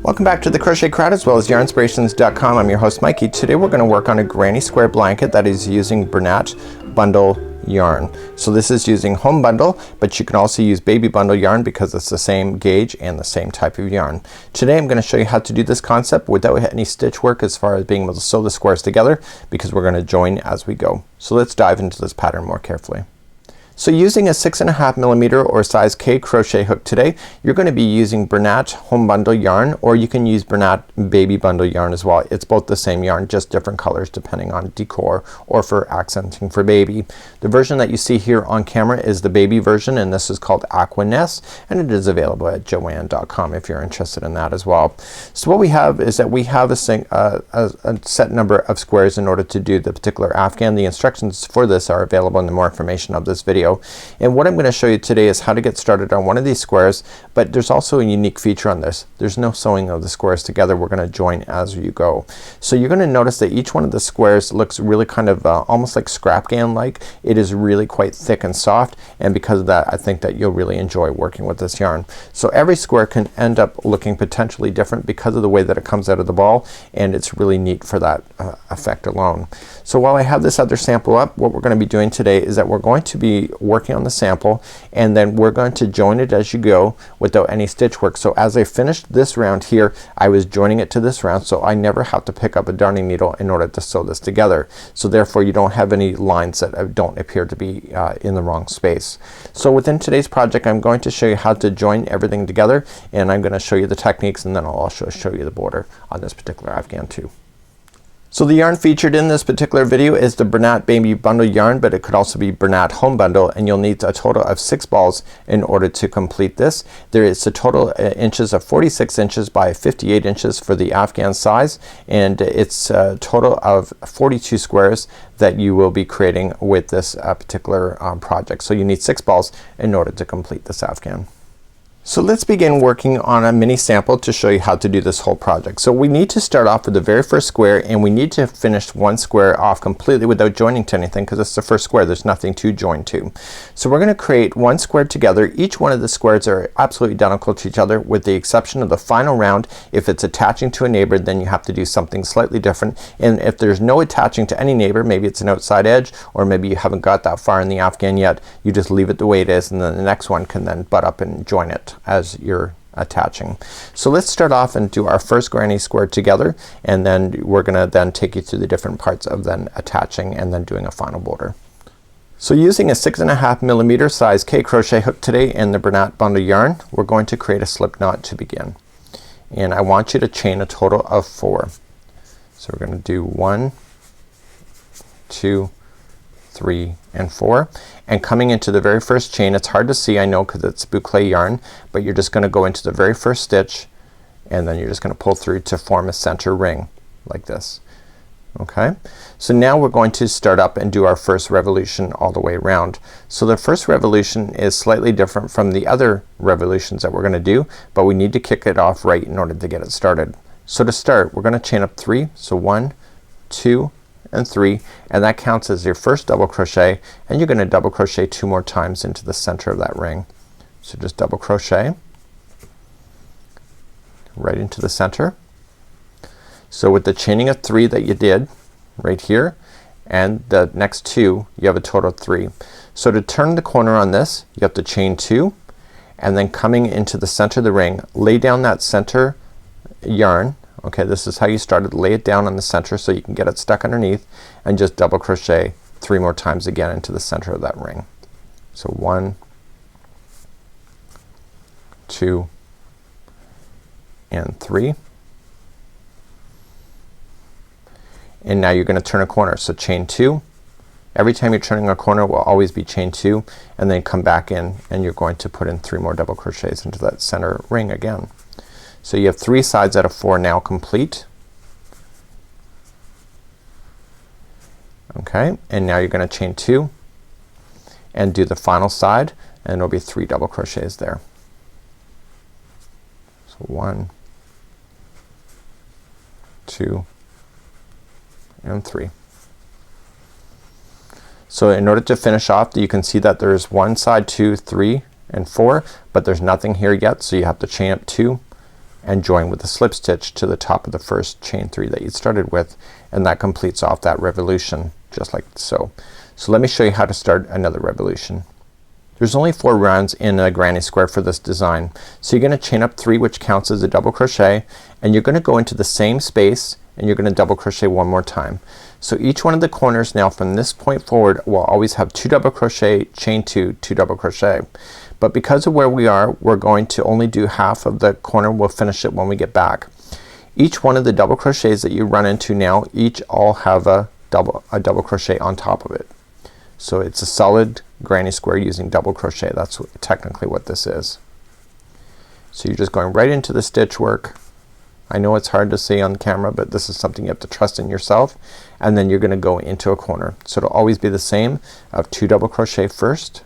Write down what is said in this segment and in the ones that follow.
Welcome back to the Crochet Crowd as well as yarnspirations.com. I'm your host Mikey. Today we're going to work on a granny square blanket that is using Bernat Bundle Yarn. So this is using home bundle, but you can also use baby bundle yarn because it's the same gauge and the same type of yarn. Today I'm going to show you how to do this concept without any stitch work as far as being able to sew the squares together, because we're going to join as we go. So let's dive into this pattern more carefully. So using a 6.5mm or size K crochet hook today, you're going to be using Bernat Home Bundle Yarn, or you can use Bernat Baby Bundle Yarn as well. It's both the same yarn, just different colors depending on decor or for accenting for baby. The version that you see here on camera is the baby version, and this is called Aqua Nest, and it is available at joann.com if you're interested in that as well. So what we have is that we have a set number of squares in order to do the particular afghan. The instructions for this are available in the more information of this video. And what I'm going to show you today is how to get started on one of these squares, but there's also a unique feature on this. There's no sewing of the squares together. We're going to join as you go. So you're going to notice that each one of the squares looks really kind of almost like scrap yarn like. It is really quite thick and soft, and because of that I think that you'll really enjoy working with this yarn. So every square can end up looking potentially different because of the way that it comes out of the ball, and it's really neat for that effect alone. So while I have this other sample up, what we're going to be doing today is that we're going to be working on the sample, and then we're going to join it as you go without any stitch work. So as I finished this round here, I was joining it to this round, so I never have to pick up a darning needle in order to sew this together. So therefore you don't have any lines that don't appear to be in the wrong space. So within today's project I'm going to show you how to join everything together, and I'm going to show you the techniques, and then I'll also show you the border on this particular afghan too. So the yarn featured in this particular video is the Bernat Baby Bundle Yarn, but it could also be Bernat Home Bundle, and you'll need a total of 6 balls in order to complete this. There is a total inches of 46 inches by 58 inches for the afghan size, and it's a total of 42 squares that you will be creating with this particular project. So you need 6 balls in order to complete this afghan. So let's begin working on a mini sample to show you how to do this whole project. So we need to start off with the very first square, and we need to finish one square off completely without joining to anything, because it's the first square. There's nothing to join to. So we're going to create one square together. Each one of the squares are absolutely identical to each other with the exception of the final round. If it's attaching to a neighbor, then you have to do something slightly different, and if there's no attaching to any neighbor, maybe it's an outside edge, or maybe you haven't got that far in the afghan yet, you just leave it the way it is, and then the next one can then butt up and join it as you're attaching. So let's start off and do our first granny square together, and then we're gonna then take you through the different parts of then attaching and then doing a final border. So using a 6.5mm size K crochet hook today in the Bernat Bundle Yarn, we're going to create a slip knot to begin, and I want you to chain a total of 4. So we're gonna do 1, 2, 3, and 4, and coming into the very first chain, it's hard to see I know because it's boucle yarn, but you're just gonna go into the very first stitch, and then you're just gonna pull through to form a center ring like this. Okay, so now we're going to start up and do our first revolution all the way around. So the first revolution is slightly different from the other revolutions that we're gonna do, but we need to kick it off right in order to get it started. So to start, we're gonna chain up 3. So 1, 2, and 3, and that counts as your first double crochet, and you're gonna double crochet 2 more times into the center of that ring. So just double crochet right into the center. So with the chaining of 3 that you did right here and the next 2, you have a total of 3. So to turn the corner on this, you have to chain 2, and then coming into the center of the ring, lay down that center yarn. Okay, this is how you started. Lay it down on the center so you can get it stuck underneath, and just double crochet 3 more times again into the center of that ring. So 1, 2, and 3. And now you're gonna turn a corner. So chain 2. Every time you're turning a corner will always be chain 2, and then come back in, and you're going to put in 3 more double crochets into that center ring again. So you have 3 sides out of 4 now complete. Okay, and now you're gonna chain 2 and do the final side, and it'll be 3 double crochets there. So 1, 2, and 3. So in order to finish off, you can see that there's 1 side, 2, 3, and 4, but there's nothing here yet, so you have to chain up 2 and join with a slip stitch to the top of the first chain 3 that you started with, and that completes off that revolution just like so. So let me show you how to start another revolution. There's only 4 rounds in a granny square for this design. So you're gonna chain up 3, which counts as a double crochet, and you're gonna go into the same space and you're gonna double crochet one more time. So each one of the corners now from this point forward will always have 2 double crochet, chain 2, 2 double crochet. But because of where we are, we're going to only do half of the corner. We'll finish it when we get back. Each one of the double crochets that you run into now, each all have a double crochet on top of it. So it's a solid granny square using double crochet. That's technically what this is. So you're just going right into the stitch work. I know it's hard to see on camera, but this is something you have to trust in yourself. And then you're gonna go into a corner. So it'll always be the same of 2 double crochet first,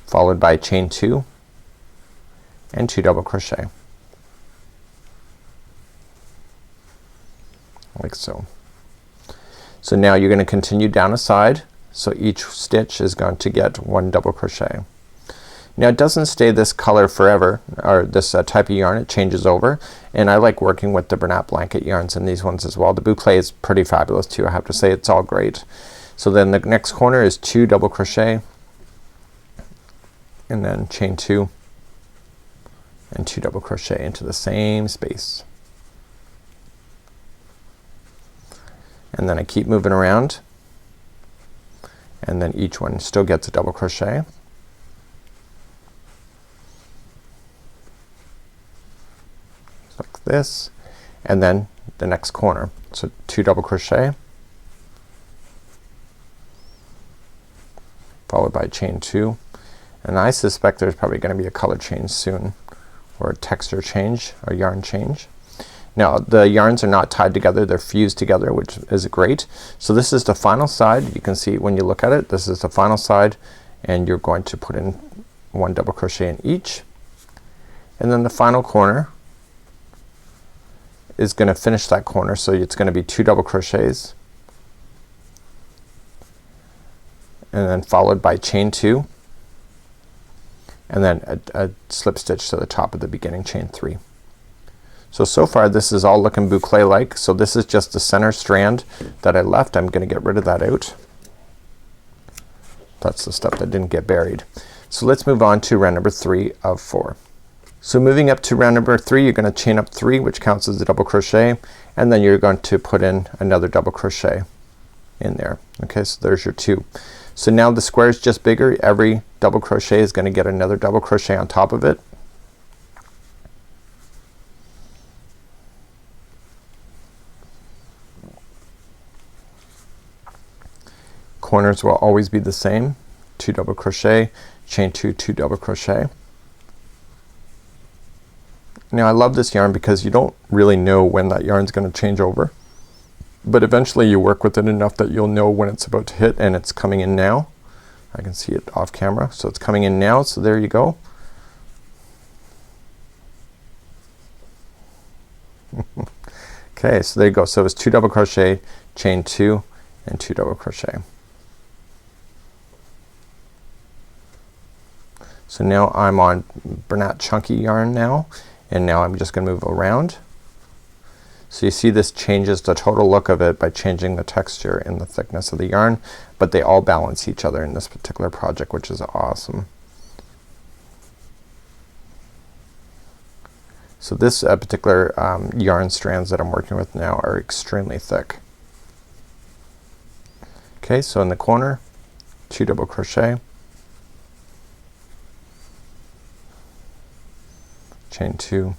followed by chain 2 and 2 double crochet like so. So now you're gonna continue down a side, so each stitch is going to get 1 double crochet. Now it doesn't stay this color forever, or this type of yarn. It changes over, and I like working with the Bernat Blanket yarns in these ones as well. The Boucle is pretty fabulous too, I have to say. It's all great. So then the next corner is 2 double crochet, and then chain 2 and 2 double crochet into the same space. And then I keep moving around, and then each one still gets a double crochet. Like this, and then the next corner. So 2 double crochet, followed by chain 2, and I suspect there's probably gonna be a color change soon, or a texture change, or yarn change. Now the yarns are not tied together, they're fused together, which is great. So this is the final side. You can see when you look at it, this is the final side, and you're going to put in 1 double crochet in each, and then the final corner is gonna finish that corner. So it's gonna be 2 double crochets, and then followed by chain 2, and then a slip stitch to the top of the beginning chain 3. So far this is all looking boucle like. So this is just the center strand that I left. I'm gonna get rid of that out. That's the stuff that didn't get buried. So let's move on to round number 3 of 4. So moving up to round number 3, you're gonna chain up 3, which counts as a double crochet, and then you're going to put in another double crochet in there. Okay, so there's your 2. So now the square is just bigger. Every double crochet is gonna get another double crochet on top of it. Corners will always be the same. 2 double crochet, chain 2, 2 double crochet. Now I love this yarn because you don't really know when that yarn is gonna change over, but eventually you work with it enough that you'll know when it's about to hit, and it's coming in now. I can see it off camera, so it's coming in now. So there you go. Okay, so there you go. So it's 2 double crochet, chain 2 and 2 double crochet. So now I'm on Bernat Chunky yarn now, and now I'm just gonna move around. So you see this changes the total look of it by changing the texture and the thickness of the yarn, but they all balance each other in this particular project, which is awesome. So this particular yarn strands that I'm working with now are extremely thick. Okay, so in the corner, 2 double crochet, chain 2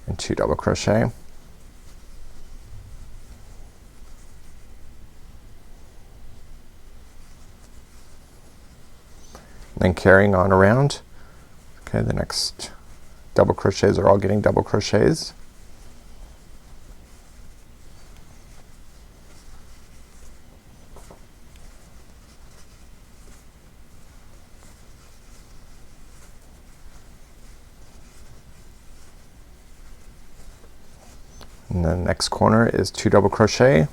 and 2 double crochet, then carrying on around. Okay, the next double crochets are all getting double crochets. And then next corner is 2 double crochet,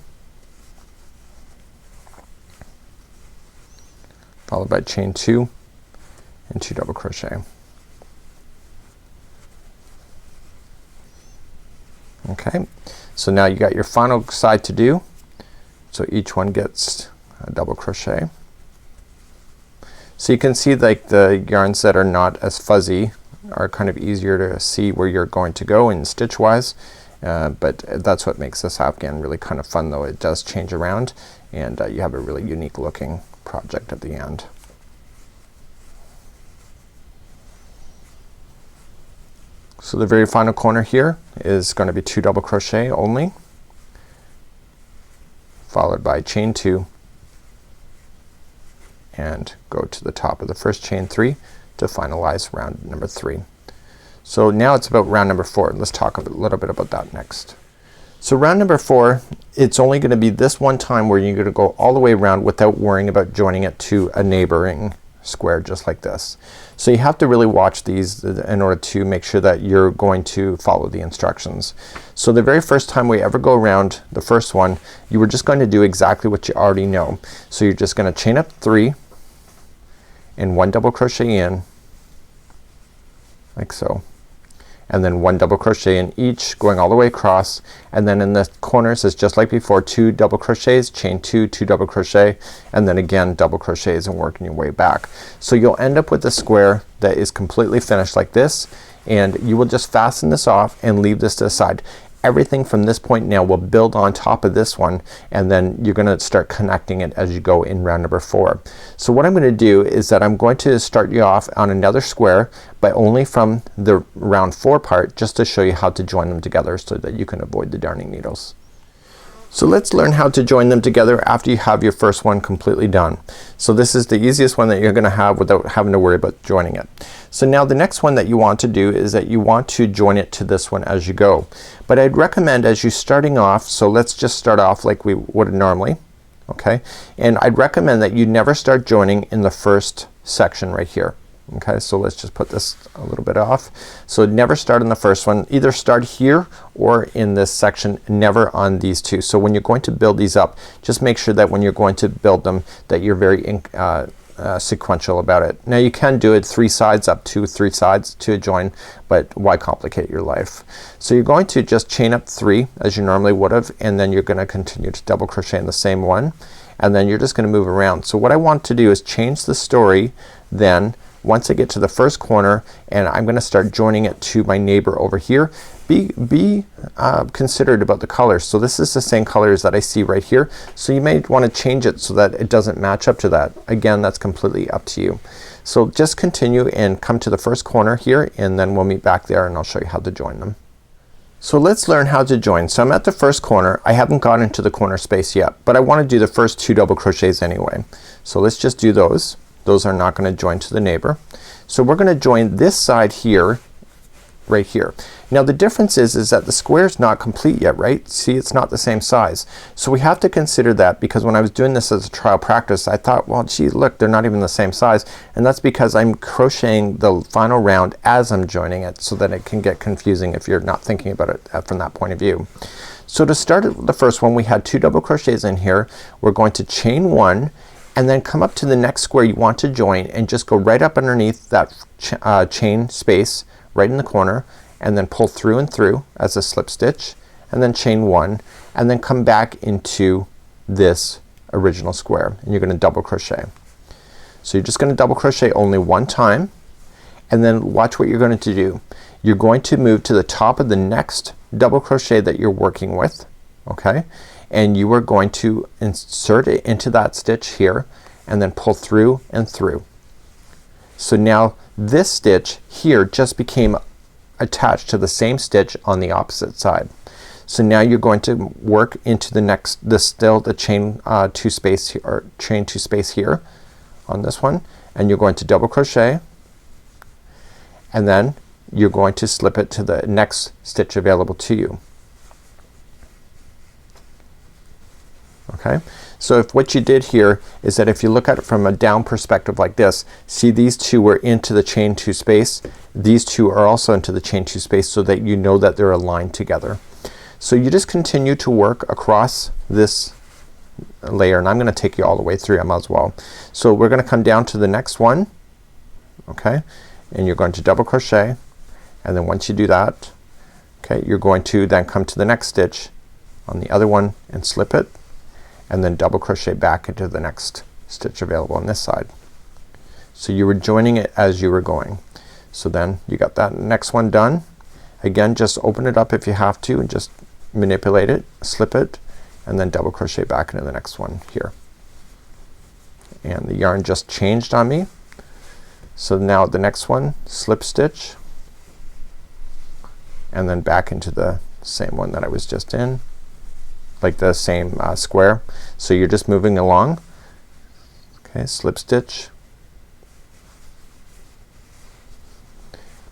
followed by chain 2 and 2 double crochet. Okay, so now you got your final side to do. So each one gets a double crochet. So you can see like the yarns that are not as fuzzy are kind of easier to see where you're going to go in stitch wise, but that's what makes this afghan really kind of fun, though it does change around, and you have a really unique looking project at the end. So the very final corner here is going to be 2 double crochet only, followed by chain 2, and go to the top of the first chain 3 to finalize round number 3. So now it's about round number 4. Let's talk a little bit about that next. So round number 4, it's only going to be this one time where you're going to go all the way around without worrying about joining it to a neighboring square just like this. So you have to really watch these in order to make sure that you're going to follow the instructions. So the very first time we ever go around the first one, you were just going to do exactly what you already know. So you're just going to chain up 3 and 1 double crochet in like so, and then 1 double crochet in each going all the way across, and then in the corners is just like before, 2 double crochets, chain 2, 2 double crochet, and then again double crochets and working your way back. So you'll end up with a square that is completely finished like this, and you will just fasten this off and leave this to the side. Everything from this point now will build on top of this one, and then you're gonna start connecting it as you go in round number 4. So what I'm gonna do is that I'm going to start you off on another square, but only from the round 4 part, just to show you how to join them together so that you can avoid the darning needles. So let's learn how to join them together after you have your first one completely done. So this is the easiest one that you're gonna have without having to worry about joining it. So now the next one that you want to do is that you want to join it to this one as you go. But I'd recommend as you're starting off, so let's just start off like we would normally, okay? And I'd recommend that you never start joining in the first section right here. Okay, so let's just put this a little bit off. So never start in the first one. Either start here or in this section, never on these two. So when you're going to build these up, just make sure that when you're going to build them that you're very sequential about it. Now you can do it 3 sides, up to 3 sides to a join, but why complicate your life? So you're going to just chain up 3 as you normally would have, and then you're gonna continue to double crochet in the same one, and then you're just gonna move around. So what I want to do is change the story then once I get to the first corner, and I'm gonna start joining it to my neighbor over here. Be considerate about the colors. So this is the same colors that I see right here, so you may want to change it so that it doesn't match up to that. Again, that's completely up to you. So just continue and come to the first corner here, and then we'll meet back there and I'll show you how to join them. So let's learn how to join. So I'm at the first corner. I haven't gone into the corner space yet, but I want to do the first 2 double crochets anyway. So let's just do those. Those are not going to join to the neighbor. So we're going to join this side here, right here. Now the difference is that the square is not complete yet, right? See, it's not the same size. So we have to consider that, because when I was doing this as a trial practice, I thought, well gee, look, they're not even the same size, and that's because I'm crocheting the final round as I'm joining it, so that it can get confusing if you're not thinking about it from that point of view. So to start the first one, we had 2 double crochets in here. We're going to chain 1 and then come up to the next square you want to join and just go right up underneath that chain space right in the corner, and then pull through and through as a slip stitch, and then chain 1, and then come back into this original square, and you're gonna double crochet. So you're just gonna double crochet only 1 time, and then watch what you're going to do. You're going to move to the top of the next double crochet that you're working with, okay? And you are going to insert it into that stitch here, and then pull through and through. So now this stitch here just became attached to the same stitch on the opposite side. So now you're going to work into the next, the chain 2 space here, or chain 2 space here on this one, and you're going to double crochet, and then you're going to slip it to the next stitch available to you. Okay, so if what you did here is that if you look at it from a down perspective like this, see these 2 were into the chain 2 space, these 2 are also into the chain 2 space, so that you know that they're aligned together. So you just continue to work across this layer, and I'm gonna take you all the way through, I might as well. So we're gonna come down to the next one, okay, and you're going to double crochet, and then once you do that, Okay, you're going to then come to the next stitch on the other one and slip it, and then double crochet back into the next stitch available on this side. So you were joining it as you were going. So then you got that next one done. Again, just open it up if you have to and just manipulate it, slip it, and then double crochet back into the next one here. And the yarn just changed on me. So now the next one, slip stitch, and then back into the same one that I was just in, like the same square. So you're just moving along. Okay, slip stitch,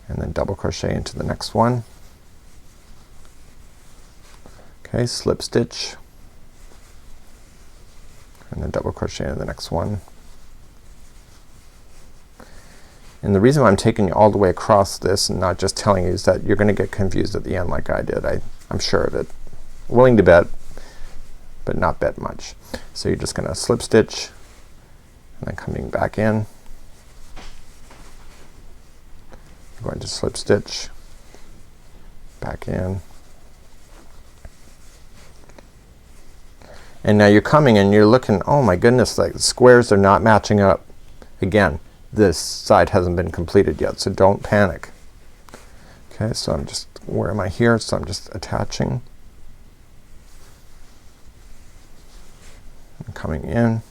and then double crochet into the next one. Okay, slip stitch, and then double crochet into the next one. And the reason why I'm taking you all the way across this and not just telling you is that you're gonna get confused at the end like I did. I'm sure of it. Willing to bet, but not bet much. So you're just gonna slip stitch and then coming back in. You're going to slip stitch, back in. And now you're coming and you're looking, oh my goodness, like the squares are not matching up. Again, this side hasn't been completed yet, so don't panic. Okay, so I'm just, where am I here? So I'm just attaching and coming in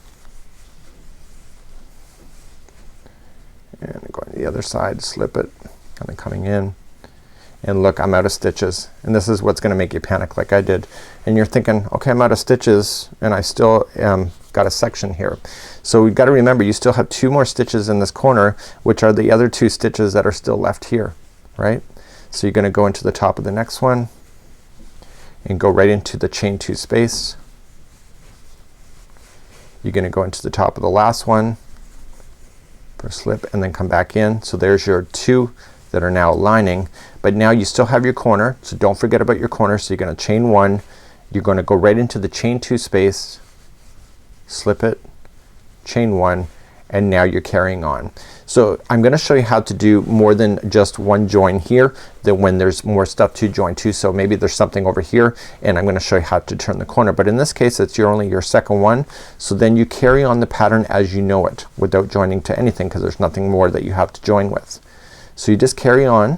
and going to the other side, slip it, and then coming in. And look, I'm out of stitches, and this is what's gonna make you panic like I did. And you're thinking, okay, I'm out of stitches and I still got a section here. So we've got to remember you still have 2 more stitches in this corner, which are the other 2 stitches that are still left here, right? So you're gonna go into the top of the next one and go right into the chain 2 space. You're gonna go into the top of the last one for a slip and then come back in. So there's your 2 that are now aligning, but now you still have your corner, so don't forget about your corner. So you're gonna chain 1, you're gonna go right into the chain 2 space, slip it, chain 1, and now you're carrying on. So I'm gonna show you how to do more than just one join here, then when there's more stuff to join to. So maybe there's something over here and I'm gonna show you how to turn the corner, but in this case it's only your second one. So then you carry on the pattern as you know it without joining to anything, because there's nothing more that you have to join with. So you just carry on,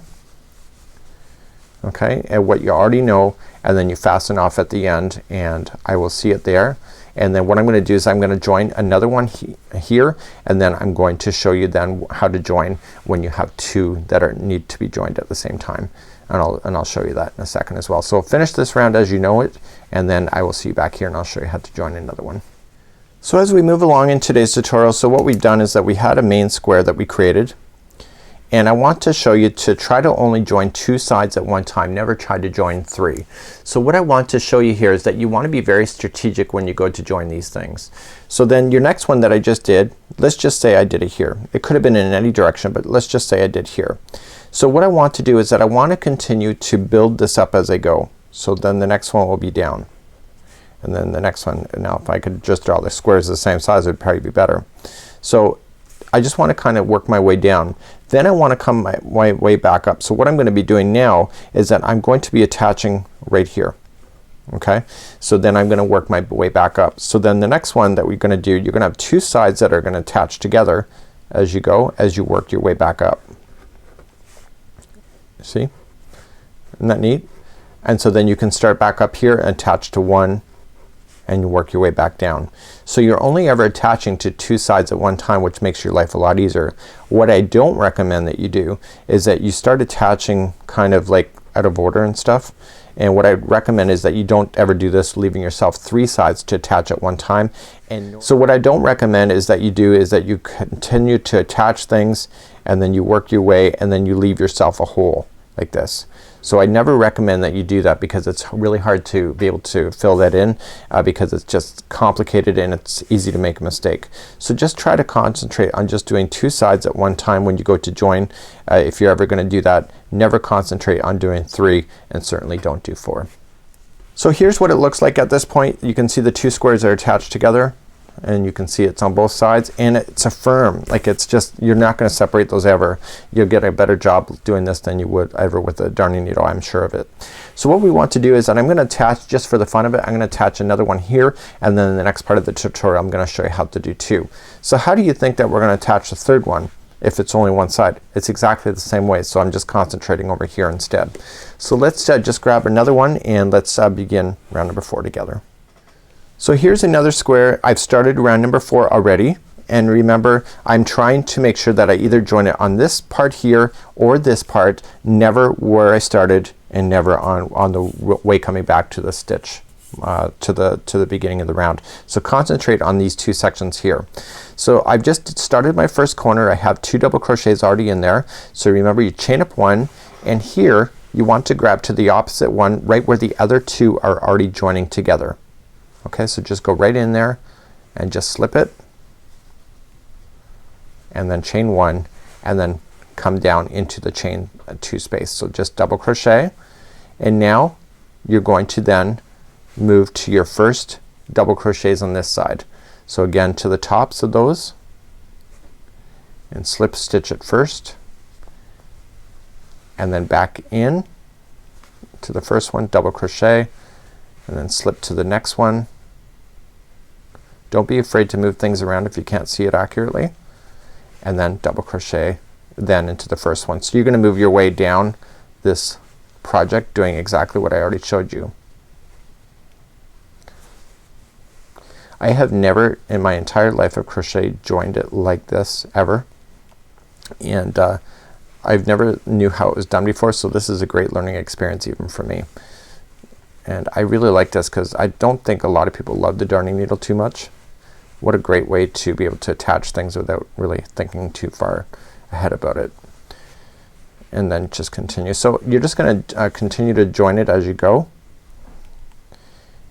okay, and what you already know, and then you fasten off at the end, and I will see it there. And then what I'm gonna do is I'm gonna join another one here, and then I'm going to show you then how to join when you have 2 that need to be joined at the same time, and I'll show you that in a second as well. So finish this round as you know it, and then I will see you back here and I'll show you how to join another one. So as we move along in today's tutorial, so what we've done is that we had a main square that we created, and I want to show you to try to only join 2 sides at one time, never try to join 3. So what I want to show you here is that you want to be very strategic when you go to join these things. So then your next one that I just did, let's just say I did it here. It could have been in any direction, but let's just say I did here. So what I want to do is that I want to continue to build this up as I go. So then the next one will be down, and then the next one, now if I could just draw the squares the same size, it would probably be better. So I just want to kind of work my way down. Then I want to come my way back up. So what I'm going to be doing now is that I'm going to be attaching right here. Okay, so then I'm gonna work my way back up. So then the next one that we're gonna do, you're gonna have 2 sides that are gonna attach together as you go, as you work your way back up. See? Isn't that neat? And so then you can start back up here and attach to one and you work your way back down. So you're only ever attaching to 2 sides at one time, which makes your life a lot easier. What I don't recommend that you do is that you start attaching kind of like out of order and stuff. And what I recommend is that you don't ever do this, leaving yourself 3 sides to attach at one time. And so what I don't recommend is that you do is that you continue to attach things and then you work your way and then you leave yourself a hole like this. So I never recommend that you do that because it's really hard to be able to fill that in because it's just complicated and it's easy to make a mistake. So just try to concentrate on just doing 2 sides at one time when you go to join. If you're ever gonna do that, never concentrate on doing 3 and certainly don't do 4. So here's what it looks like at this point. You can see the 2 squares are attached together. and you can see it's on both sides, and it's a firm, like it's just, you're not gonna separate those ever. You'll get a better job doing this than you would ever with a darning needle, I'm sure of it. So what we want to do is that I'm gonna attach, just for the fun of it, I'm gonna attach another one here, and then in the next part of the tutorial I'm gonna show you how to do two. So how do you think that we're gonna attach the third one if it's only one side? It's exactly the same way, so I'm just concentrating over here instead. So let's just grab another one and let's begin round number 4 together. So here's another square. I've started round number 4 already, and remember I'm trying to make sure that I either join it on this part here or this part, never where I started and never on the way coming back to the stitch to the beginning of the round. So concentrate on these two sections here. So I've just started my first corner. I have 2 double crochets already in there. So remember, you chain up 1, and here you want to grab to the opposite one right where the other 2 are already joining together. Okay, so just go right in there and just slip it, and then chain 1, and then come down into the chain 2 space. So just double crochet, and now you're going to then move to your first double crochets on this side. So again, to the tops of those, and slip stitch it first, and then back in to the first one, double crochet, and then slip to the next one. Don't be afraid to move things around if you can't see it accurately, and then double crochet then into the first one. So you're gonna move your way down this project doing exactly what I already showed you. I have never in my entire life of crochet joined it like this ever, and I've never knew how it was done before, so this is a great learning experience even for me. And I really like this because I don't think a lot of people love the darning needle too much. What a great way to be able to attach things without really thinking too far ahead about it. And then just continue. So you're just gonna continue to join it as you go.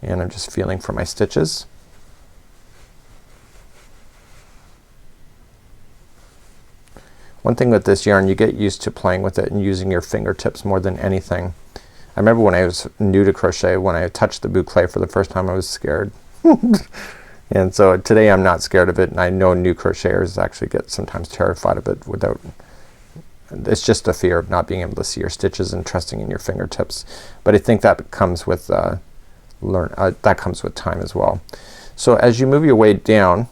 And I'm just feeling for my stitches. One thing with this yarn, you get used to playing with it and using your fingertips more than anything. I remember when I was new to crochet, when I touched the boucle for the first time, I was scared. And so today I'm not scared of it, and I know new crocheters actually get sometimes terrified of it without, it's just a fear of not being able to see your stitches and trusting in your fingertips. But I think that comes with that comes with time as well. So as you move your way down,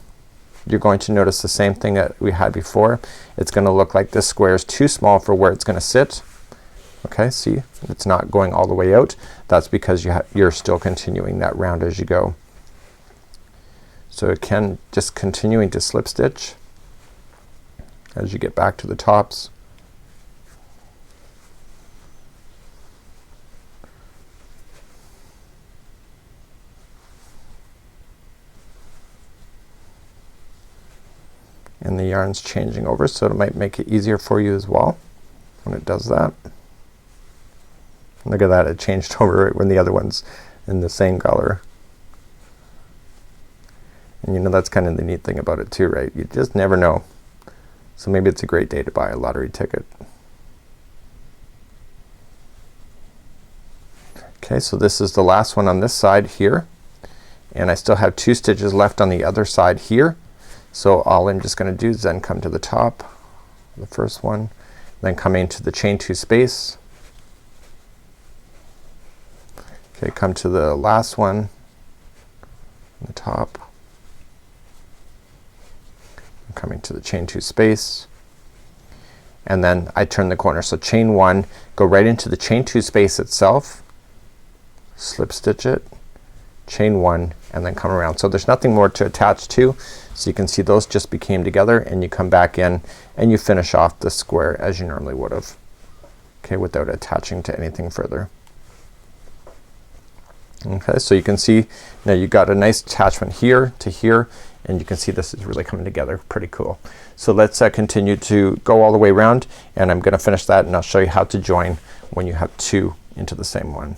you're going to notice the same thing that we had before. It's gonna look like this square is too small for where it's gonna sit. Okay, see, it's not going all the way out. That's because you're still continuing that round as you go. So it can just continuing to slip stitch as you get back to the tops. And the yarn's changing over, so it might make it easier for you as well when it does that. Look at that, it changed over when the other one's in the same color. And you know, that's kind of the neat thing about it too, right? You just never know. So maybe it's a great day to buy a lottery ticket. Okay, so this is the last one on this side here, and I still have 2 stitches left on the other side here. So all I'm just gonna do is then come to the top, the first one, then come into the chain 2 space. Okay, come to the last one on the top, I'm coming to the chain 2 space, and then I turn the corner. So chain 1, go right into the chain 2 space itself, slip stitch it, chain 1, and then come around. So there's nothing more to attach to, so you can see those just became together, and you come back in and you finish off the square as you normally would have, okay, without attaching to anything further. Okay, so you can see now you got a nice attachment here to here, and you can see this is really coming together pretty cool. So let's continue to go all the way around, and I'm gonna finish that and I'll show you how to join when you have 2 into the same one.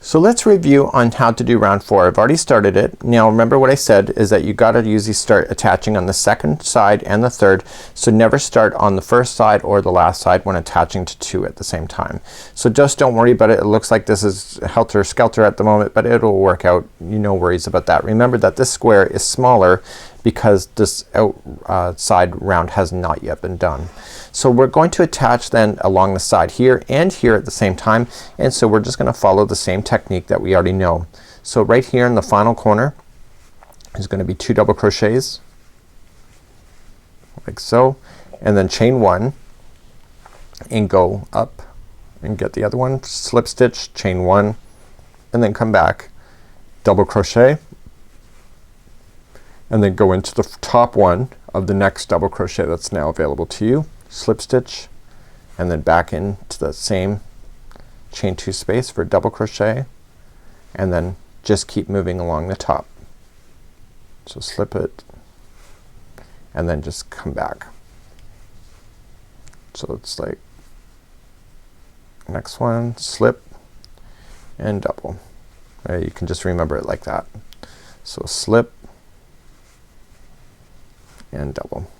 So let's review on how to do round 4. I've already started it. Now remember what I said is that you gotta usually start attaching on the second side and the third. So never start on the first side or the last side when attaching to 2 at the same time. So just don't worry about it. It looks like this is helter-skelter at the moment, but it'll work out. No worries about that. Remember that this square is smaller because this outside round has not yet been done. So we're going to attach then along the side here and here at the same time, and so we're just gonna follow the same technique that we already know. So right here in the final corner is gonna be 2 double crochets like so, and then chain 1 and go up and get the other one, slip stitch, chain 1, and then come back, double crochet, and then go into the top one of the next double crochet that's now available to you, slip stitch, and then back into the same chain 2 space for double crochet, and then just keep moving along the top. So slip it and then just come back. So it's like next one, slip and double. You can just remember it like that. So slip and double.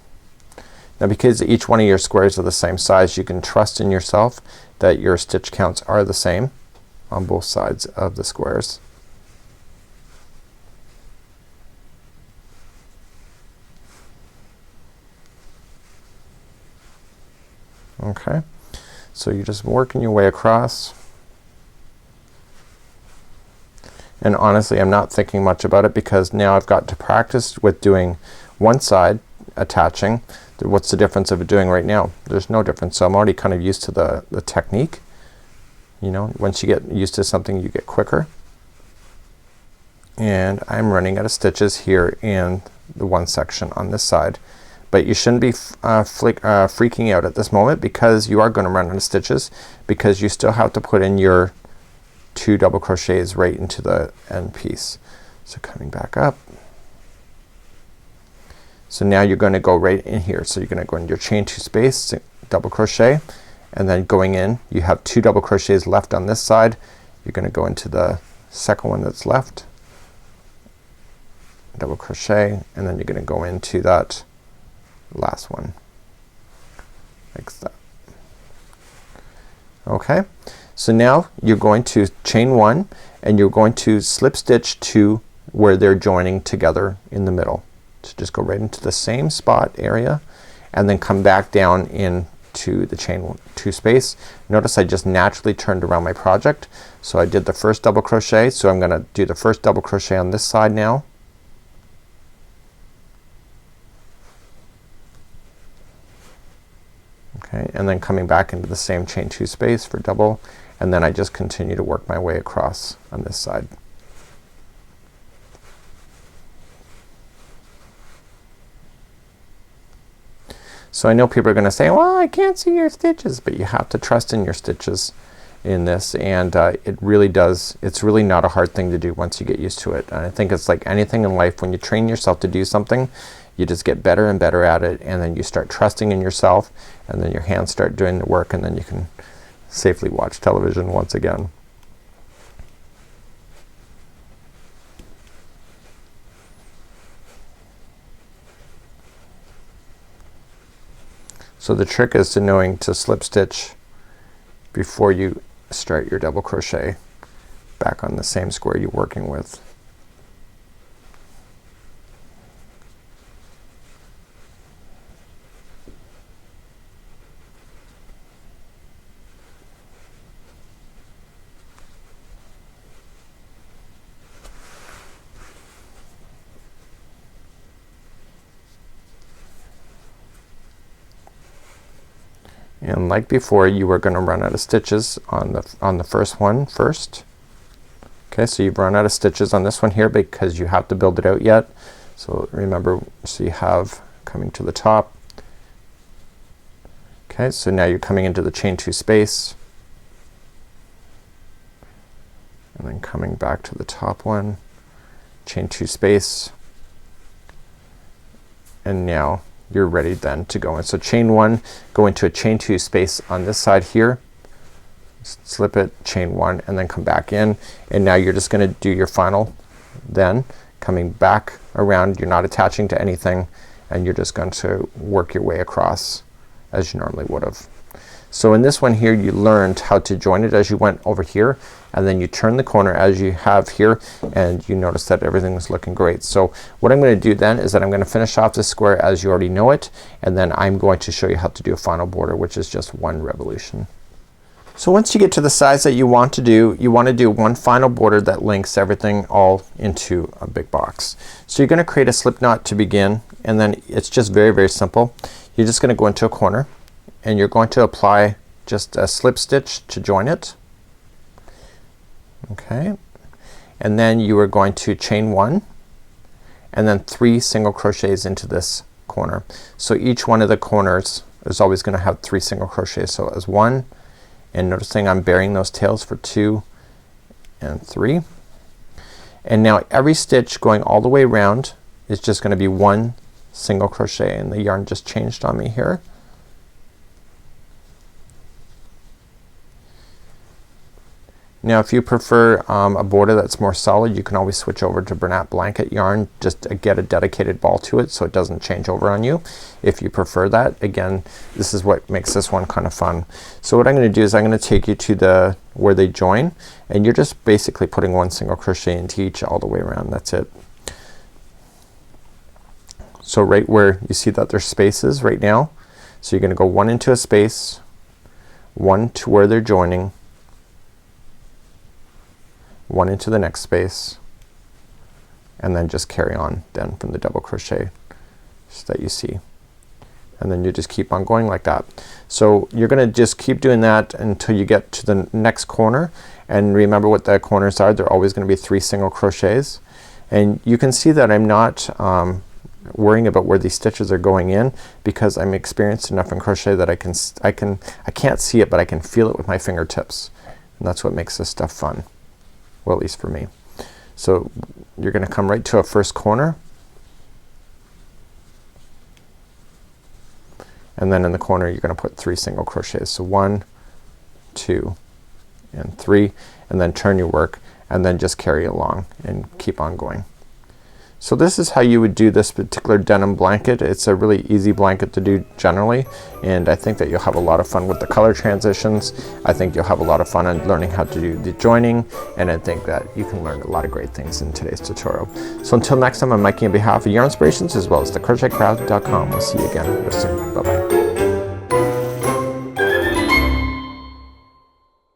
Now because each one of your squares are the same size, you can trust in yourself that your stitch counts are the same on both sides of the squares. Okay, so you're just working your way across, and honestly I'm not thinking much about it because now I've got to practice with doing one side attaching. What's the difference of it doing right now? There's no difference. So I'm already kind of used to the technique. You know, once you get used to something you get quicker. And I'm running out of stitches here in the one section on this side, but you shouldn't be freaking out at this moment because you are going to run out of stitches because you still have to put in your 2 double crochets right into the end piece. So coming back up. So now you're going to go right in here. So you're going to go in your chain 2 space, double crochet, and then going in you have 2 double crochets left on this side. You're going to go into the second one that's left, double crochet, and then you're going to go into that last one like that. Okay, so now you're going to chain 1 and you're going to slip stitch to where they're joining together in the middle. So just go right into the same spot area and then come back down into the chain 2 space. Notice I just naturally turned around my project. So I did the first double crochet, so I'm gonna do the first double crochet on this side now. Okay, and then coming back into the same chain 2 space for double, and then I just continue to work my way across on this side. So I know people are gonna say, well, I can't see your stitches, but you have to trust in your stitches in this, and it really does, it's really not a hard thing to do once you get used to it. And I think it's like anything in life, when you train yourself to do something, you just get better and better at it, and then you start trusting in yourself, and then your hands start doing the work, and then you can safely watch television once again. So the trick is to knowing to slip stitch before you start your double crochet back on the same square you're working with. And like before, you were gonna run out of stitches on the first one first. Okay, so you've run out of stitches on this one here because you have to build it out yet. So remember, so you have coming to the top. Okay, so now you're coming into the chain 2 space, and then coming back to the top one, chain 2 space, and now you're ready then to go in. So chain 1, go into a chain 2 space on this side here, slip it, chain one, and then come back in, and now you're just gonna do your final, then coming back around. You're not attaching to anything, and you're just going to work your way across as you normally would have. So in this one here you learned how to join it as you went over here, and then you turn the corner as you have here, and you notice that everything is looking great. So what I'm gonna do then is that I'm gonna finish off this square as you already know it, and then I'm going to show you how to do a final border, which is just one revolution. So once you get to the size that you want to do, you want to do one final border that links everything all into a big box. So you're gonna create a slip knot to begin, and then it's just very simple. You're just gonna go into a corner, and you're going to apply just a slip stitch to join it. Okay, and then you are going to chain one, and then 3 single crochets into this corner. So each one of the corners is always gonna have 3 single crochets. So as 1, and noticing I'm burying those tails for 2 and 3, and now every stitch going all the way around is just gonna be 1 single crochet, and the yarn just changed on me here. Now if you prefer a border that's more solid, you can always switch over to Bernat Blanket yarn, just to get a dedicated ball to it so it doesn't change over on you. If you prefer that, again, this is what makes this one kind of fun. So what I'm gonna do is I'm gonna take you to the where they join, and you're just basically putting 1 single crochet into each all the way around. That's it. So right where you see that there's spaces right now, so you're gonna go 1 into a space, 1 to where they're joining, 1 into the next space, and then just carry on then from the double crochet that you see, and then you just keep on going like that. So you're gonna just keep doing that until you get to the next corner, and remember what the corners are. They're always gonna be 3 single crochets, and you can see that I'm not worrying about where these stitches are going in, because I'm experienced enough in crochet that I can't see it, but I can feel it with my fingertips, and that's what makes this stuff fun. Well, at least for me. So you're gonna come right to a first corner, and then in the corner you're gonna put 3 single crochets. So 1, 2 and 3, and then turn your work, and then just carry along and keep on going. So this is how you would do this particular denim blanket. It's a really easy blanket to do generally, and I think that you'll have a lot of fun with the color transitions. I think you'll have a lot of fun on learning how to do the joining, and I think that you can learn a lot of great things in today's tutorial. So until next time, I'm Mikey on behalf of Yarnspirations as well as thecrochetcraft.com. We'll see you again real soon. Bye bye.